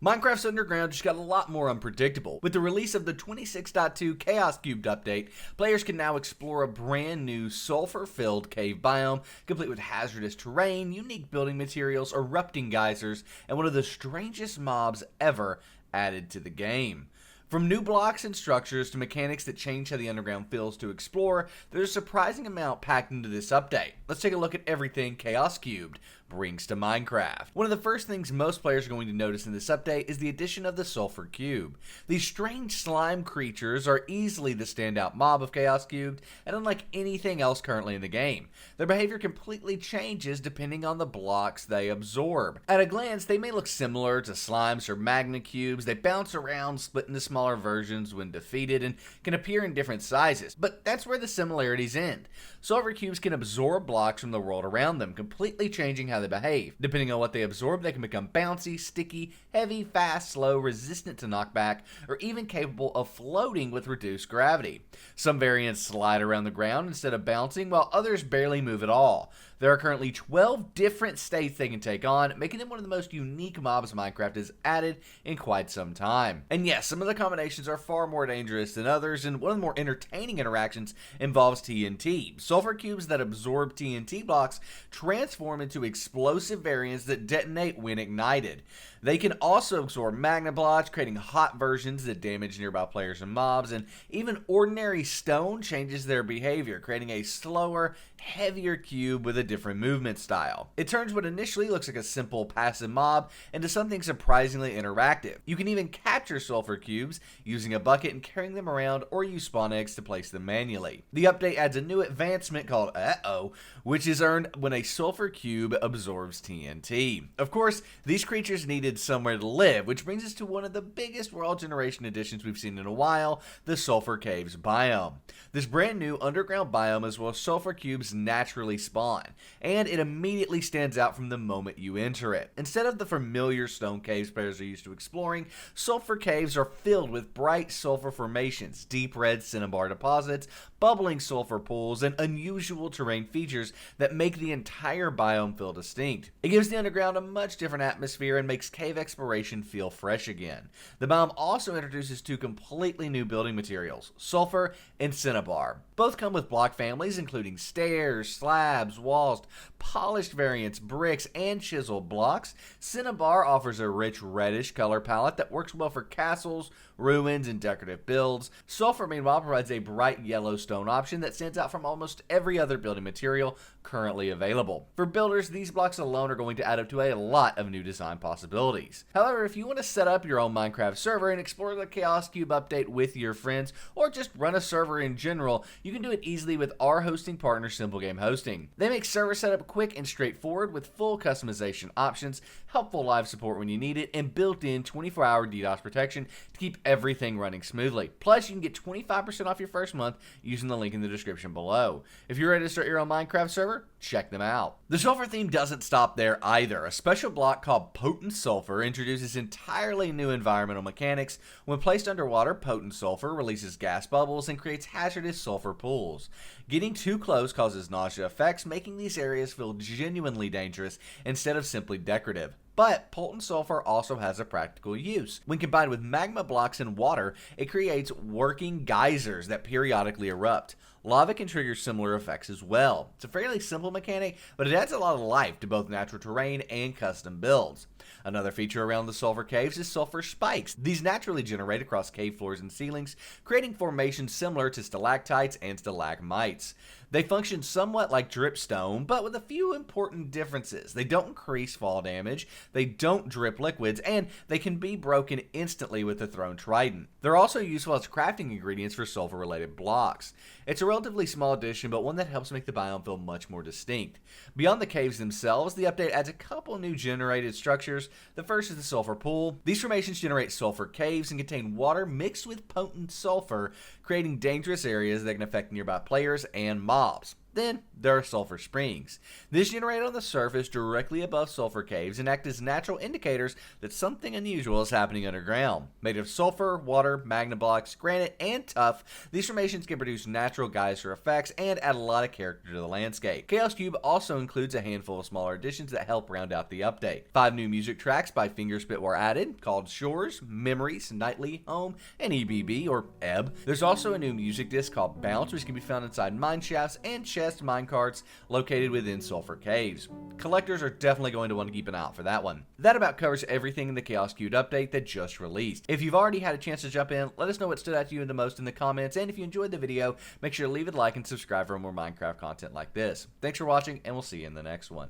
Minecraft's Underground just got a lot more unpredictable. With the release of the 26.2 Chaos Cubed update, players can now explore a brand new sulfur-filled cave biome, complete with hazardous terrain, unique building materials, erupting geysers, and one of the strangest mobs ever added to the game. From new blocks and structures to mechanics that change how the underground feels to explore, there's a surprising amount packed into this update. Let's take a look at everything Chaos Cubed brings to Minecraft. One of the first things most players are going to notice in this update is the addition of the Sulfur Cube. These strange slime creatures are easily the standout mob of Chaos Cubed, and unlike anything else currently in the game, their behavior completely changes depending on the blocks they absorb. At a glance, they may look similar to slimes or magma cubes. They bounce around, split into smaller versions when defeated, and can appear in different sizes, but that's where the similarities end. Sulfur Cubes can absorb blocks from the world around them, completely changing how they behave. Depending on what they absorb, they can become bouncy, sticky, heavy, fast, slow, resistant to knockback, or even capable of floating with reduced gravity. Some variants slide around the ground instead of bouncing, while others barely move at all. There are currently 12 different states they can take on, making them one of the most unique mobs Minecraft has added in quite some time. And yes, some of the combinations are far more dangerous than others, and one of the more entertaining interactions involves TNT. Sulfur cubes that absorb TNT blocks transform into explosive variants that detonate when ignited. They can also absorb magma blocks, creating hot versions that damage nearby players and mobs, and even ordinary stone changes their behavior, creating a slower, heavier cube with a different movement style. It turns what initially looks like a simple passive mob into something surprisingly interactive. You can even capture sulfur cubes using a bucket and carrying them around, or use spawn eggs to place them manually. The update adds a new advancement called Uh-oh, which is earned when a sulfur cube absorbs TNT. Of course, these creatures needed somewhere to live, which brings us to one of the biggest world generation additions we've seen in a while, the Sulfur Caves biome. This brand new underground biome is where sulfur cubes naturally spawn, and it immediately stands out from the moment you enter it. Instead of the familiar stone caves players are used to exploring, Sulfur Caves are filled with bright sulfur formations, deep red cinnabar deposits, bubbling sulfur pools, and unusual terrain features that make the entire biome feel distinct. It gives the underground a much different atmosphere and makes cave exploration feel fresh again. The biome also introduces two completely new building materials, sulfur and cinnabar. Both come with block families including stairs, slabs, walls, polished variants, bricks, and chiseled blocks. Cinnabar offers a rich reddish color palette that works well for castles, ruins, and decorative builds. Sulfur, meanwhile, provides a bright yellow stone option that stands out from almost every other building material currently available. For builders, these blocks alone are going to add up to a lot of new design possibilities. However, if you want to set up your own Minecraft server and explore the Chaos Cube update with your friends, or just run a server in general, you can do it easily with our hosting partner, SimpleGameHosting. They make server setup quick and straightforward with full customization options, helpful live support when you need it, and built-in 24-hour DDoS protection to keep everything running smoothly. Plus, you can get 25% off your first month using the link in the description below. If you're ready to start your own Minecraft server, check them out. The sulfur theme doesn't stop there either. A special block called Potent Sulfur introduces entirely new environmental mechanics. When placed underwater, potent sulfur releases gas bubbles and creates hazardous sulfur pools. Getting too close causes nausea effects, making these areas feel genuinely dangerous instead of simply decorative. But potent sulfur also has a practical use. When combined with magma blocks and water, it creates working geysers that periodically erupt. Lava can trigger similar effects as well. It's a fairly simple mechanic, but it adds a lot of life to both natural terrain and custom builds. Another feature around the Sulfur Caves is sulfur spikes. These naturally generate across cave floors and ceilings, creating formations similar to stalactites and stalagmites. They function somewhat like dripstone, but with a few important differences. They don't increase fall damage, they don't drip liquids, and they can be broken instantly with the thrown trident. They're also useful as crafting ingredients for sulfur-related blocks. It's a relatively small addition, but one that helps make the biome feel much more distinct. Beyond the caves themselves, the update adds a couple new generated structures. The first is the sulfur pool. These formations generate sulfur caves and contain water mixed with potent sulfur, creating dangerous areas that can affect nearby players and mobs. Then there are sulfur springs. These generate on the surface directly above sulfur caves and act as natural indicators that something unusual is happening underground. Made of sulfur, water, magma blocks, granite, and tuff, these formations can produce natural geyser effects and add a lot of character to the landscape. Chaos Cube also includes a handful of smaller additions that help round out the update. 5 new music tracks by Fingerspit were added, called Shores, Memories, Nightly, Home, and EBB, or EB. There's also a new music disc called Bounce, which can be found inside mine shafts and chest minecarts located within Sulfur Caves. Collectors are definitely going to want to keep an eye out for that one. That about covers everything in the Chaos Cube update that just released. If you've already had a chance to jump in, let us know what stood out to you the most in the comments, and if you enjoyed the video, make sure to leave a like and subscribe for more Minecraft content like this. Thanks for watching, and we'll see you in the next one.